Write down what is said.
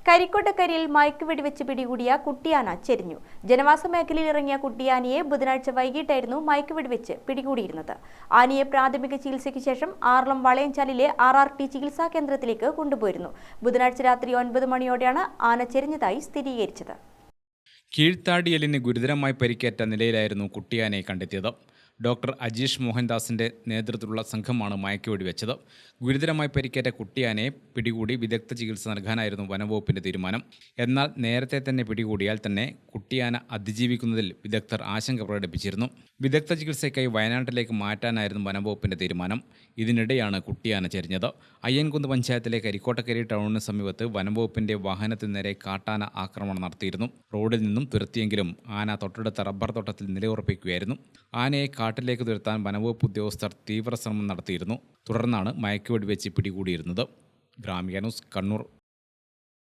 കരിക്കോട്ടക്കരിയിൽ മയക്കുവെടിവെച്ച് പിടികൂടിയ കുട്ടിയാന ചെരിഞ്ഞു. ജനവാസ മേഖലയിൽ ഇറങ്ങിയ കുട്ടിയാനയെ ബുധനാഴ്ച വൈകിട്ടായിരുന്നു മയക്കുവെടിവെച്ച് പിടികൂടിയിരുന്നത്. ആനയെ പ്രാഥമിക ചികിത്സയ്ക്ക് ശേഷം ആറളം വളയഞ്ചാലിലെ RRT ചികിത്സാ കേന്ദ്രത്തിലേക്ക് കൊണ്ടുപോയിരുന്നു. ബുധനാഴ്ച രാത്രി 9 മണിയോടെയാണ് ആന ചെരിഞ്ഞതായി സ്ഥിരീകരിച്ചത്. കീഴ്ത്താടിയലിന് ഗുരുതരമായി പരിക്കേറ്റ നിലയിലായിരുന്നു കുട്ടിയാനയെ കണ്ടെത്തിയത്. ഡോക്ടർ അജീഷ് മോഹൻദാസിന്റെ നേതൃത്വത്തിലുള്ള സംഘമാണ് മയക്കുവെടിവെച്ചത്. ഗുരുതരമായി പരിക്കേറ്റ കുട്ടിയാനയെ പിടികൂടി വിദഗ്ധ ചികിത്സ നൽകാനായിരുന്നു വനംവകുപ്പിന്റെ തീരുമാനം. എന്നാൽ നേരത്തെ തന്നെ പിടികൂടിയാൽ തന്നെ കുട്ടിയാന അതിജീവിക്കുന്നതിൽ വിദഗ്ധർ ആശങ്ക പ്രകടിപ്പിച്ചിരുന്നു. വിദഗ്ധ ചികിത്സയ്ക്കായി വയനാട്ടിലേക്ക് മാറ്റാനായിരുന്നു വനംവകുപ്പിന്റെ തീരുമാനം. ഇതിനിടെയാണ് കുട്ടിയാന ചെരിഞ്ഞത്. അയ്യൻകുന്ന് പഞ്ചായത്തിലെ കരിക്കോട്ടക്കരി ടൗണിന് സമീപത്ത് വനംവകുപ്പിന്റെ വാഹനത്തിന് നേരെ കാട്ടാന ആക്രമണം നടത്തിയിരുന്നു. റോഡിൽ നിന്നും തുരത്തിയെങ്കിലും ആന തൊട്ടടുത്ത റബ്ബർ തോട്ടത്തിൽ നിലയുറപ്പിക്കുകയായിരുന്നു. ആനയെ കാട്ടിലേക്ക് തുരത്താൻ വനംവകുപ്പ് ഉദ്യോഗസ്ഥർ തീവ്ര ശ്രമം നടത്തിയിരുന്നു. തുടർന്നാണ് മയക്കുവെടിവെച്ച് പിടികൂടിയിരുന്നത്. ഗ്രാമിക ന്യൂസ്, കണ്ണൂർ.